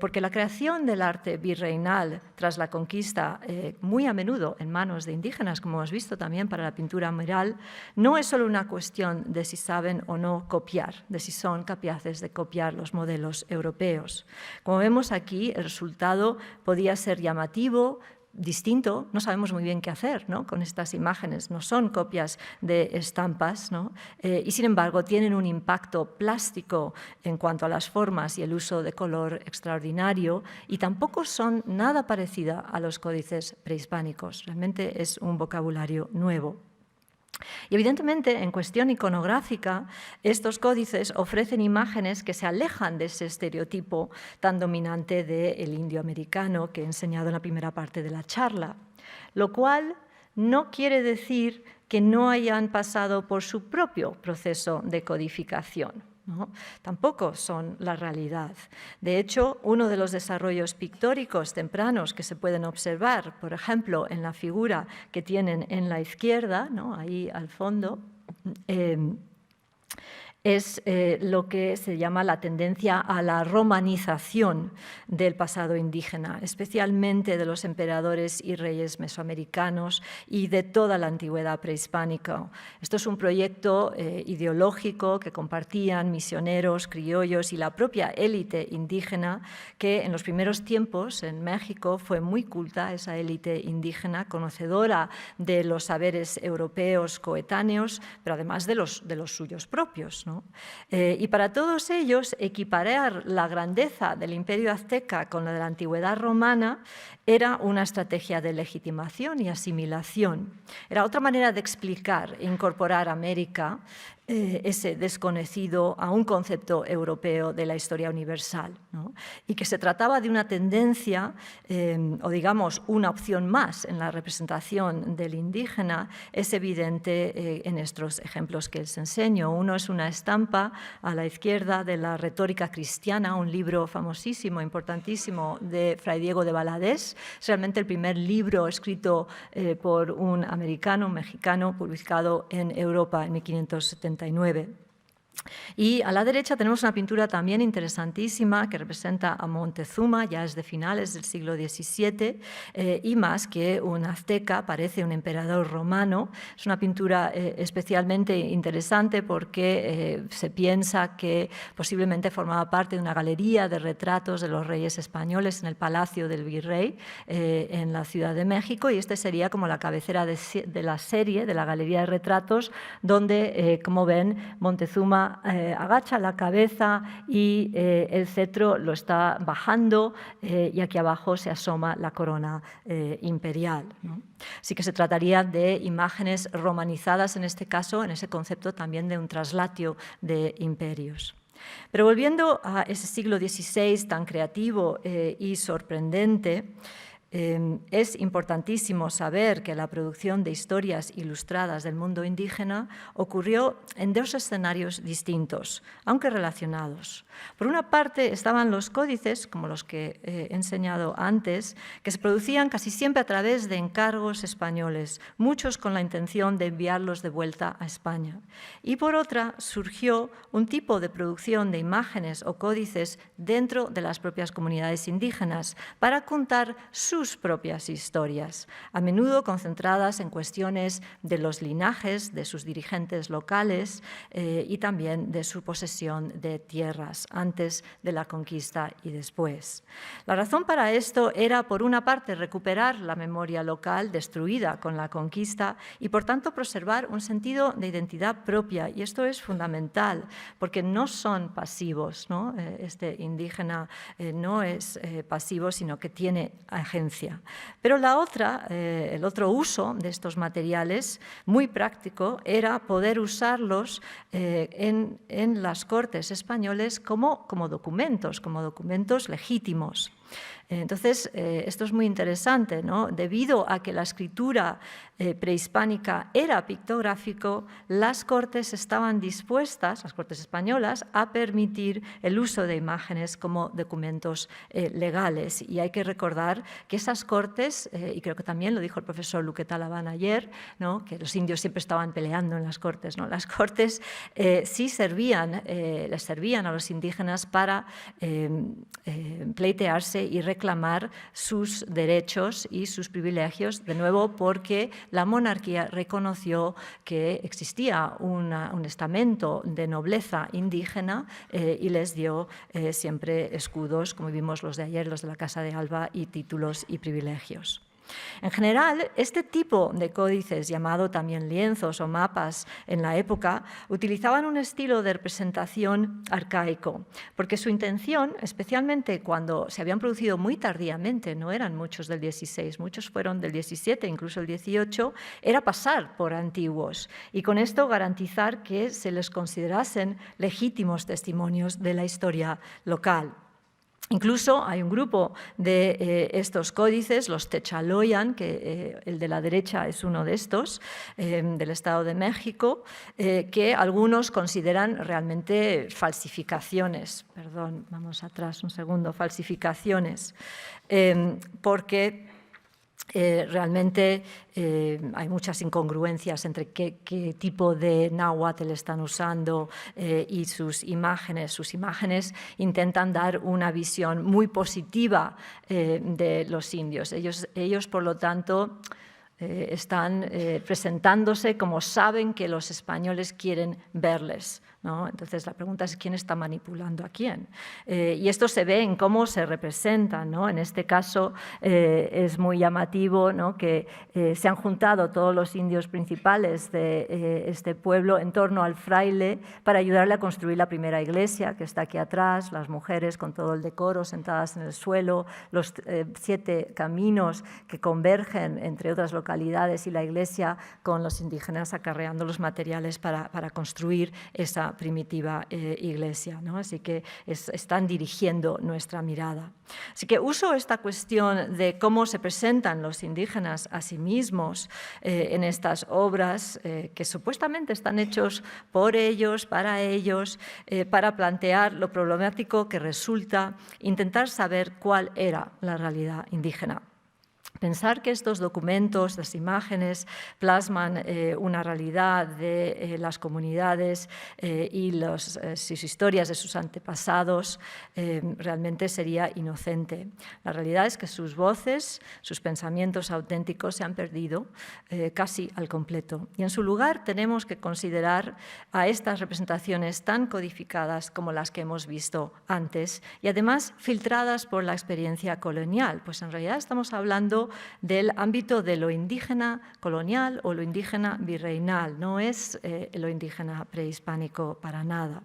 Porque la creación del arte virreinal tras la conquista, muy a menudo en manos de indígenas, como hemos visto también para la pintura mural, no es solo una cuestión de si saben o no copiar, de si son capaces de copiar los modelos europeos. Como vemos aquí, el resultado podía ser llamativo, distinto, no sabemos muy bien qué hacer, ¿no?, con estas imágenes. No son copias de estampas, ¿no? Y sin embargo tienen un impacto plástico en cuanto a las formas y el uso de color extraordinario, y tampoco son nada parecida a los códices prehispánicos. Realmente es un vocabulario nuevo. Y evidentemente, en cuestión iconográfica, estos códices ofrecen imágenes que se alejan de ese estereotipo tan dominante del indio americano que he enseñado en la primera parte de la charla, lo cual no quiere decir que no hayan pasado por su propio proceso de codificación, ¿no? Tampoco son la realidad. De hecho, uno de los desarrollos pictóricos tempranos que se pueden observar, por ejemplo, en la figura que tienen en la izquierda, ¿no?, ahí al fondo, es lo que se llama la tendencia a la romanización del pasado indígena, especialmente de los emperadores y reyes mesoamericanos y de toda la antigüedad prehispánica. Esto es un proyecto ideológico que compartían misioneros, criollos y la propia élite indígena, que en los primeros tiempos en México fue muy culta, esa élite indígena, conocedora de los saberes europeos coetáneos, pero además de los suyos propios, ¿no? Y para todos ellos, equiparar la grandeza del imperio azteca con la de la antigüedad romana era una estrategia de legitimación y asimilación. Era otra manera de explicar e incorporar a América, ese desconocido, a un concepto europeo de la historia universal, ¿no? Y que se trataba de una tendencia, o digamos una opción más en la representación del indígena, es evidente en estos ejemplos que les enseño. Uno es una estampa a la izquierda de la retórica cristiana, un libro famosísimo, importantísimo, de Fray Diego de Valadez. Es realmente el primer libro escrito por un americano, un mexicano, publicado en Europa en 1579. Y a la derecha tenemos una pintura también interesantísima que representa a Montezuma, ya es de finales del siglo XVII, y más que un azteca, parece un emperador romano. Es una pintura especialmente interesante porque se piensa que posiblemente formaba parte de una galería de retratos de los reyes españoles en el Palacio del Virrey en la Ciudad de México, y este sería como la cabecera de la serie, de la galería de retratos, donde, como ven, Montezuma agacha la cabeza y el cetro lo está bajando, y aquí abajo se asoma la corona imperial, ¿no? Así que se trataría de imágenes romanizadas en este caso, en ese concepto también de un traslatio de imperios. Pero volviendo a ese siglo XVI tan creativo y sorprendente, es importantísimo saber que la producción de historias ilustradas del mundo indígena ocurrió en dos escenarios distintos, aunque relacionados. Por una parte estaban los códices, como los que he enseñado antes, que se producían casi siempre a través de encargos españoles, muchos con la intención de enviarlos de vuelta a España. Y por otra surgió un tipo de producción de imágenes o códices dentro de las propias comunidades indígenas para contar sus propias historias, a menudo concentradas en cuestiones de los linajes de sus dirigentes locales y también de su posesión de tierras antes de la conquista y después. La razón para esto era, por una parte, recuperar la memoria local destruida con la conquista y, por tanto, preservar un sentido de identidad propia. Y esto es fundamental, porque no son pasivos, ¿no? Este indígena no es pasivo, sino que tiene agencia. Pero el otro uso de estos materiales, muy práctico, era poder usarlos en las cortes españoles como documentos legítimos. Entonces, esto es muy interesante, ¿no? Debido a que la escritura prehispánica era pictográfico, las cortes estaban dispuestas, las cortes españolas, a permitir el uso de imágenes como documentos legales. Y hay que recordar que esas cortes, y creo que también lo dijo el profesor Luque Talaván ayer, ¿no? Que los indios siempre estaban peleando en las cortes, ¿no? Las cortes sí les servían a los indígenas para pleitearse y reclamar sus derechos y sus privilegios, de nuevo porque la monarquía reconoció que existía un estamento de nobleza indígena y les dio siempre escudos, como vimos los de ayer, los de la Casa de Alba, y títulos y privilegios. En general, este tipo de códices, llamado también lienzos o mapas en la época, utilizaban un estilo de representación arcaico, porque su intención, especialmente cuando se habían producido muy tardíamente, no eran muchos del 16, muchos fueron del 17, incluso el 18, era pasar por antiguos y con esto garantizar que se les considerasen legítimos testimonios de la historia local. Incluso hay un grupo de estos códices, los Techaloyan, que el de la derecha es uno de estos, del Estado de México, que algunos consideran realmente falsificaciones. Perdón, vamos atrás un segundo, falsificaciones, porque realmente hay muchas incongruencias entre qué tipo de náhuatl están usando y sus imágenes. Sus imágenes intentan dar una visión muy positiva de los indios. Ellos por lo tanto, están presentándose como saben que los españoles quieren verles, ¿no? Entonces la pregunta es quién está manipulando a quién. Y esto se ve en cómo se representan, ¿no? En este caso es muy llamativo, ¿no? Que se han juntado todos los indios principales de este pueblo en torno al fraile para ayudarle a construir la primera iglesia, que está aquí atrás, las mujeres con todo el decoro sentadas en el suelo, los 7 caminos que convergen entre otras localidades y la iglesia con los indígenas acarreando los materiales para construir esa primitiva iglesia, ¿no? Así que están dirigiendo nuestra mirada. Así que uso esta cuestión de cómo se presentan los indígenas a sí mismos en estas obras que supuestamente están hechos por ellos, para plantear lo problemático que resulta intentar saber cuál era la realidad indígena. Pensar que estos documentos, las imágenes, plasman una realidad de las comunidades y sus historias de sus antepasados realmente sería inocente. La realidad es que sus voces, sus pensamientos auténticos se han perdido casi al completo. Y en su lugar tenemos que considerar a estas representaciones tan codificadas como las que hemos visto antes y además filtradas por la experiencia colonial, pues en realidad estamos hablando del ámbito de lo indígena colonial o lo indígena virreinal, no es lo indígena prehispánico para nada.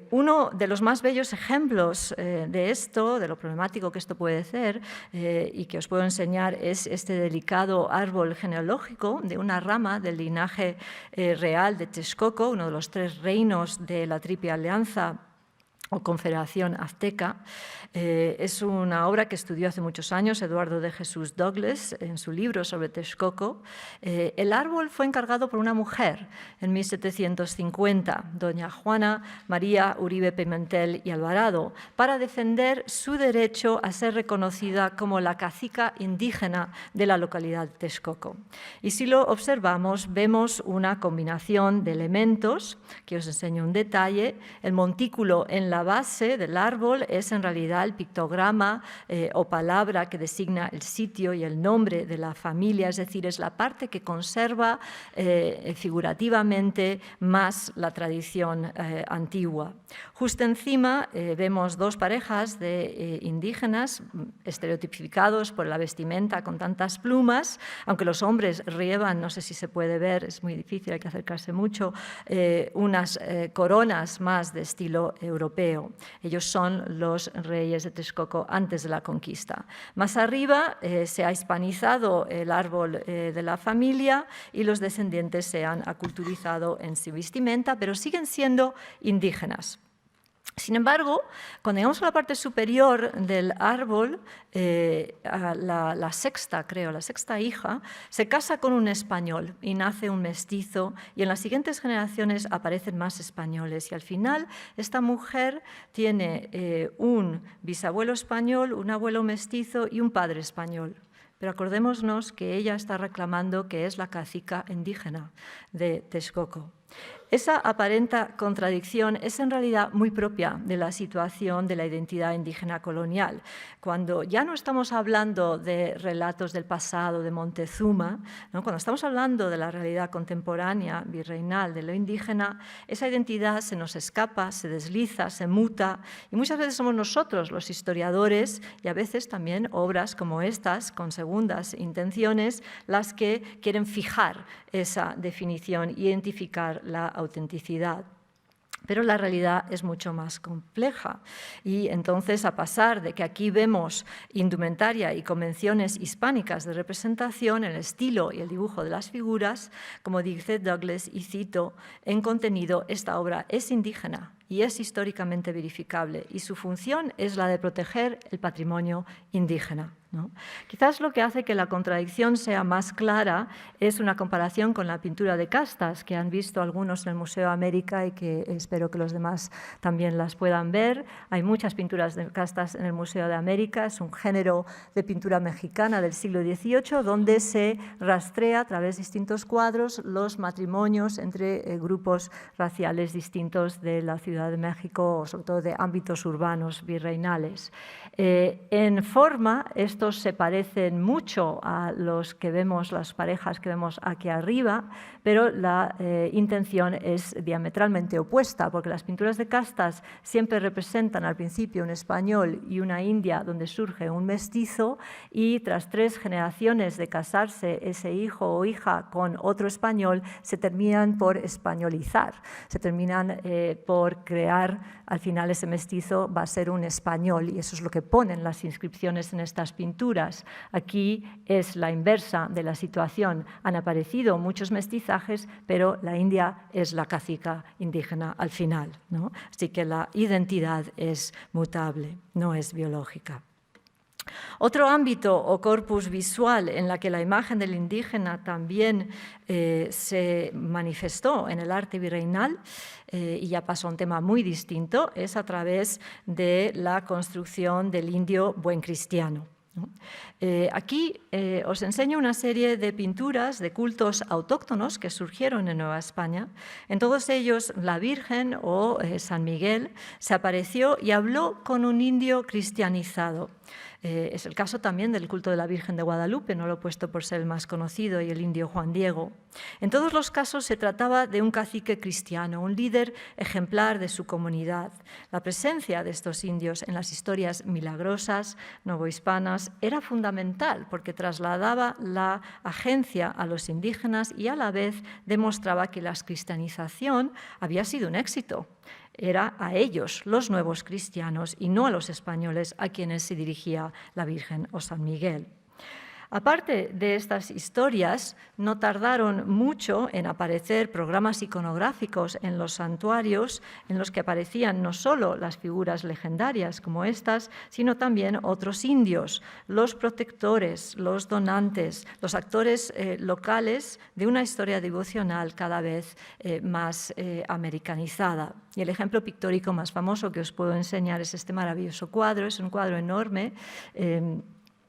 Uno de los más bellos ejemplos de esto, de lo problemático que esto puede ser, y que os puedo enseñar, es este delicado árbol genealógico de una rama del linaje real de Texcoco, uno de los 3 reinos de la Triple Alianza o Confederación Azteca. Es una obra que estudió hace muchos años Eduardo de Jesús Douglas en su libro sobre Texcoco. El árbol fue encargado por una mujer en 1750, doña Juana María Uribe Pimentel y Alvarado, para defender su derecho a ser reconocida como la cacica indígena de la localidad de Texcoco. Y si lo observamos, vemos una combinación de elementos, que os enseño un detalle. El montículo en la base del árbol es en realidad el pictograma o palabra que designa el sitio y el nombre de la familia, es decir, es la parte que conserva figurativamente más la tradición antigua. Justo encima vemos 2 parejas de indígenas estereotipificados por la vestimenta con tantas plumas, aunque los hombres llevan, no sé si se puede ver, es muy difícil, hay que acercarse mucho, unas coronas más de estilo europeo. Ellos son los reyes de Texcoco antes de la conquista. Más arriba se ha hispanizado el árbol de la familia y los descendientes se han aculturizado en su vestimenta, pero siguen siendo indígenas. Sin embargo, cuando llegamos a la parte superior del árbol, la sexta hija, se casa con un español y nace un mestizo, y en las siguientes generaciones aparecen más españoles. Y al final, esta mujer tiene un bisabuelo español, un abuelo mestizo y un padre español. Pero acordémonos que ella está reclamando que es la cacica indígena de Texcoco. Esa aparente contradicción es en realidad muy propia de la situación de la identidad indígena colonial. Cuando ya no estamos hablando de relatos del pasado, de Montezuma, ¿no? Cuando estamos hablando de la realidad contemporánea, virreinal, de lo indígena, esa identidad se nos escapa, se desliza, se muta, y muchas veces somos nosotros los historiadores, y a veces también obras como estas, con segundas intenciones, las que quieren fijar esa definición, identificar la autenticidad. Pero la realidad es mucho más compleja y entonces, a pasar de que aquí vemos indumentaria y convenciones hispánicas de representación, el estilo y el dibujo de las figuras, como dice Douglas, y cito, en contenido esta obra es indígena y es históricamente verificable, y su función es la de proteger el patrimonio indígena, ¿no? Quizás lo que hace que la contradicción sea más clara es una comparación con la pintura de castas, que han visto algunos en el Museo América y que espero que los demás también las puedan ver. Hay muchas pinturas de castas en el Museo de América, es un género de pintura mexicana del siglo XVIII, donde se rastrea a través de distintos cuadros los matrimonios entre grupos raciales distintos de la Ciudad de México, sobre todo de ámbitos urbanos virreinales. En forma, estos se parecen mucho a los que vemos, las parejas que vemos aquí arriba, pero la intención es diametralmente opuesta, porque las pinturas de castas siempre representan al principio un español y una india donde surge un mestizo, y tras 3 generaciones de casarse ese hijo o hija con otro español, se terminan por españolizar, se terminan por crear, al final ese mestizo va a ser un español, y eso es lo que ponen las inscripciones en estas pinturas. Aquí es la inversa de la situación. Han aparecido muchos mestizajes, pero la India es la cacica indígena al final, ¿no? Así que la identidad es mutable, no es biológica. Otro ámbito o corpus visual en la que la imagen del indígena también se manifestó en el arte virreinal, y ya pasó a un tema muy distinto, es a través de la construcción del indio buen cristiano. Aquí os enseño una serie de pinturas de cultos autóctonos que surgieron en Nueva España. En todos ellos, la Virgen o San Miguel se apareció y habló con un indio cristianizado. Es el caso también del culto de la Virgen de Guadalupe, no lo he puesto por ser el más conocido, y el indio Juan Diego. En todos los casos se trataba de un cacique cristiano, un líder ejemplar de su comunidad. La presencia de estos indios en las historias milagrosas novohispanas era fundamental, porque trasladaba la agencia a los indígenas y a la vez demostraba que la cristianización había sido un éxito. Era a ellos, los nuevos cristianos, y no a los españoles a quienes se dirigía la Virgen o San Miguel. Aparte de estas historias, no tardaron mucho en aparecer programas iconográficos en los santuarios en los que aparecían no solo las figuras legendarias como estas, sino también otros indios, los protectores, los donantes, los actores locales de una historia devocional cada vez más americanizada. Y el ejemplo pictórico más famoso que os puedo enseñar es este maravilloso cuadro. Es un cuadro enorme,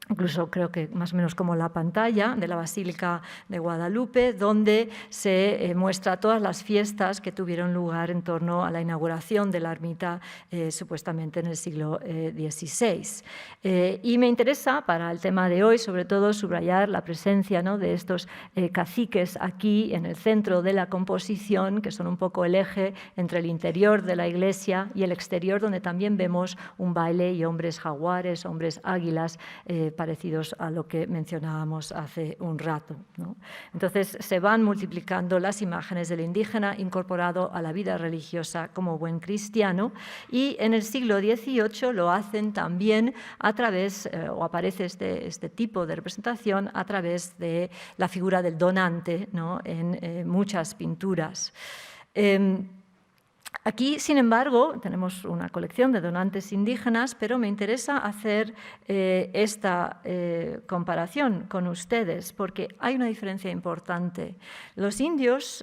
incluso creo que más o menos como la pantalla de la Basílica de Guadalupe, donde se muestra todas las fiestas que tuvieron lugar en torno a la inauguración de la ermita, supuestamente en el siglo XVI. Y me interesa, para el tema de hoy, sobre todo subrayar la presencia, ¿no?, de estos caciques aquí en el centro de la composición, que son un poco el eje entre el interior de la iglesia y el exterior, donde también vemos un baile y hombres jaguares, hombres águilas, parecidos a lo que mencionábamos hace un rato, ¿no? Entonces se van multiplicando las imágenes del indígena incorporado a la vida religiosa como buen cristiano, y en el siglo XVIII lo hacen también a través, o aparece este tipo de representación a través de la figura del donante, ¿no?, en muchas pinturas. Aquí, sin embargo, tenemos una colección de donantes indígenas, pero me interesa hacer esta comparación con ustedes porque hay una diferencia importante. Los indios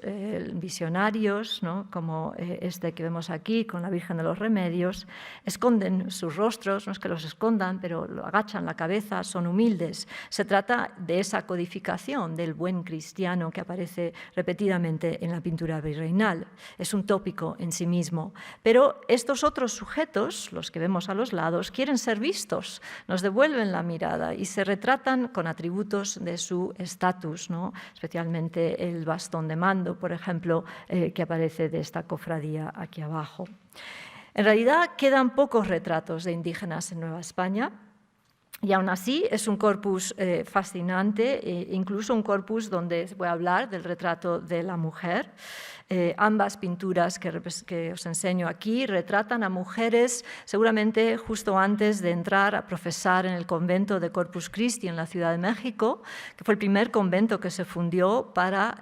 visionarios, ¿no?, como este que vemos aquí con la Virgen de los Remedios, esconden sus rostros, no es que los escondan, pero lo agachan la cabeza, son humildes. Se trata de esa codificación del buen cristiano que aparece repetidamente en la pintura virreinal. Es un tópico en sí mismo. Pero estos otros sujetos, los que vemos a los lados, quieren ser vistos, nos devuelven la mirada y se retratan con atributos de su estatus, ¿no?, especialmente el bastón de mando, por ejemplo, que aparece de esta cofradía aquí abajo. En realidad quedan pocos retratos de indígenas en Nueva España. Y aún así es un corpus fascinante, incluso un corpus donde voy a hablar del retrato de la mujer. Ambas pinturas que os enseño aquí retratan a mujeres seguramente justo antes de entrar a profesar en el convento de Corpus Christi en la Ciudad de México, que fue el primer convento que se fundió para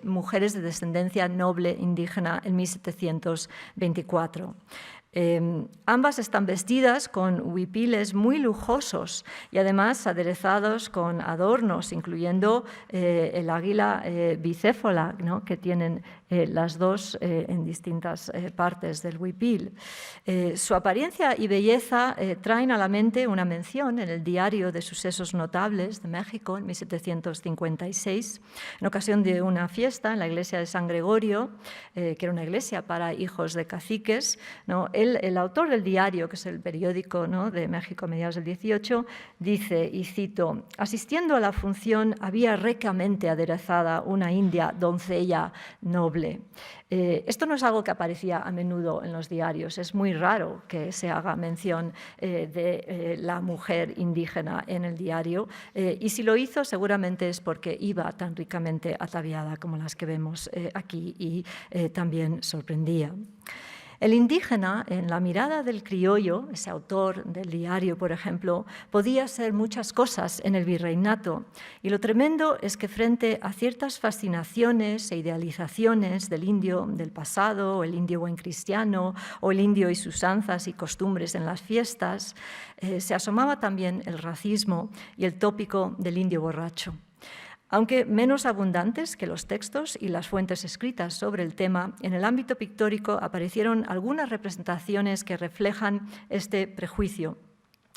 mujeres de descendencia noble indígena en 1724. Ambas están vestidas con huipiles muy lujosos y además aderezados con adornos, incluyendo el águila bicéfala, ¿no?, que tienen las dos en distintas partes del huipil. Su apariencia y belleza traen a la mente una mención en el Diario de Sucesos Notables de México en 1756, en ocasión de una fiesta en la iglesia de San Gregorio, que era una iglesia para hijos de caciques, ¿no? El autor del diario, que es el periódico, ¿no?, de México a mediados del 18, dice, y cito: «Asistiendo a la función había recamente aderezada una india doncella noble». Esto no es algo que aparecía a menudo en los diarios, es muy raro que se haga mención de la mujer indígena en el diario, y si lo hizo seguramente es porque iba tan ricamente ataviada como las que vemos aquí y también sorprendía. El indígena, en la mirada del criollo, ese autor del diario, por ejemplo, podía ser muchas cosas en el virreinato. Y lo tremendo es que frente a ciertas fascinaciones e idealizaciones del indio del pasado, o el indio buen cristiano, o el indio y sus usanzas y costumbres en las fiestas, se asomaba también el racismo y el tópico del indio borracho. Aunque menos abundantes que los textos y las fuentes escritas sobre el tema, en el ámbito pictórico aparecieron algunas representaciones que reflejan este prejuicio.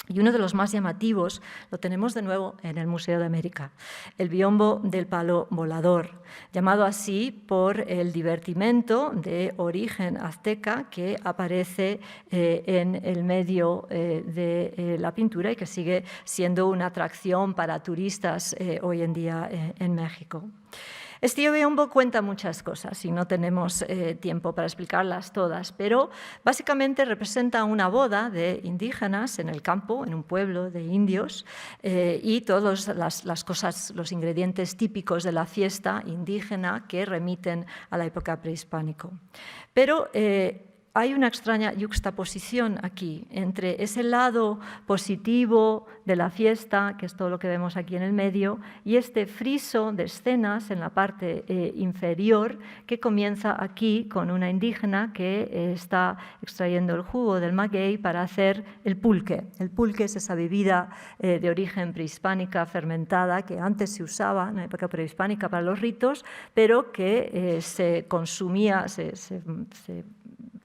Y uno de los más llamativos lo tenemos de nuevo en el Museo de América, el biombo del palo volador, llamado así por el divertimento de origen azteca que aparece en el medio de la pintura y que sigue siendo una atracción para turistas hoy en día en México. Este biombo cuenta muchas cosas y no tenemos tiempo para explicarlas todas, pero básicamente representa una boda de indígenas en el campo, en un pueblo de indios, y todas las cosas, los ingredientes típicos de la fiesta indígena que remiten a la época prehispánico. Pero hay una extraña yuxtaposición aquí entre ese lado positivo de la fiesta, que es todo lo que vemos aquí en el medio, y este friso de escenas en la parte inferior que comienza aquí con una indígena que está extrayendo el jugo del maguey para hacer el pulque. El pulque es esa bebida de origen prehispánica fermentada que antes se usaba en la época prehispánica para los ritos, pero que se consumía, se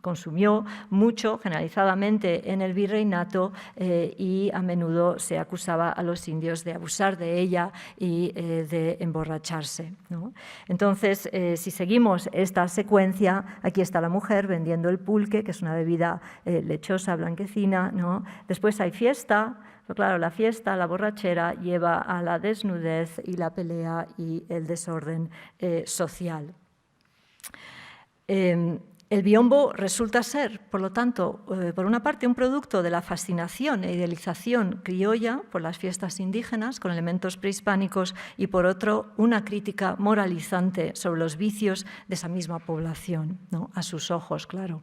consumió mucho, generalizadamente, en el virreinato y a menudo se acusaba a los indios de abusar de ella y de emborracharse, ¿no? Entonces, si seguimos esta secuencia, aquí está la mujer vendiendo el pulque, que es una bebida lechosa, blanquecina, ¿no? Después hay fiesta. Pero claro, la fiesta, la borrachera, lleva a la desnudez y la pelea y el desorden social. El biombo resulta ser, por lo tanto, por una parte, un producto de la fascinación e idealización criolla por las fiestas indígenas con elementos prehispánicos y, por otro, una crítica moralizante sobre los vicios de esa misma población, ¿no? A sus ojos, claro.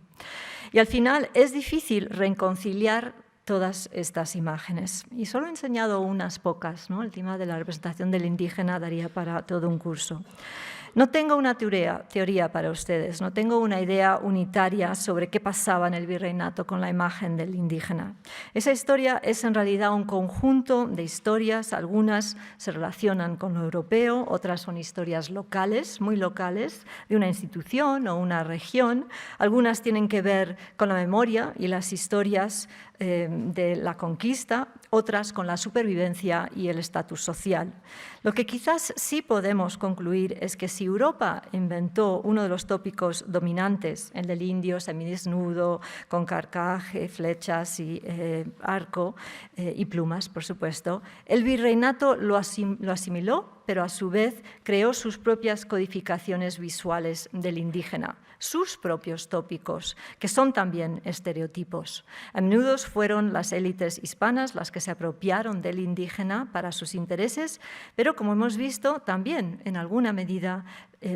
Y al final es difícil reconciliar todas estas imágenes. Y solo he enseñado unas pocas, ¿no? El tema de la representación del indígena daría para todo un curso. No tengo una teoría para ustedes, no tengo una idea unitaria sobre qué pasaba en el virreinato con la imagen del indígena. Esa historia es en realidad un conjunto de historias, algunas se relacionan con lo europeo, otras son historias locales, muy locales, de una institución o una región, algunas tienen que ver con la memoria y las historias de la conquista, otras con la supervivencia y el estatus social. Lo que quizás sí podemos concluir es que si Europa inventó uno de los tópicos dominantes, el del indio semidesnudo, con carcaje, flechas y arco y plumas, por supuesto, el virreinato lo asimiló, pero a su vez creó sus propias codificaciones visuales del indígena, sus propios tópicos, que son también estereotipos. A menudo fueron las élites hispanas las que se apropiaron del indígena para sus intereses, pero como hemos visto, también en alguna medida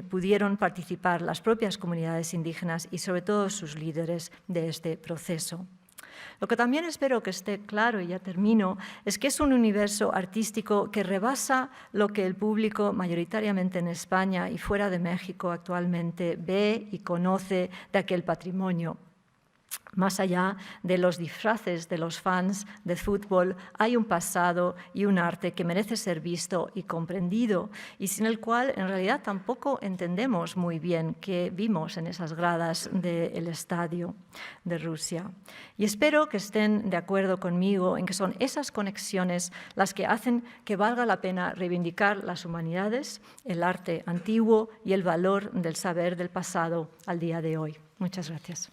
pudieron participar las propias comunidades indígenas y sobre todo sus líderes de este proceso. Lo que también espero que esté claro, y ya termino, es que es un universo artístico que rebasa lo que el público, mayoritariamente en España y fuera de México actualmente, ve y conoce de aquel patrimonio. Más allá de los disfraces de los fans de fútbol, hay un pasado y un arte que merece ser visto y comprendido y sin el cual en realidad tampoco entendemos muy bien qué vimos en esas gradas del estadio de Rusia. Y espero que estén de acuerdo conmigo en que son esas conexiones las que hacen que valga la pena reivindicar las humanidades, el arte antiguo y el valor del saber del pasado al día de hoy. Muchas gracias.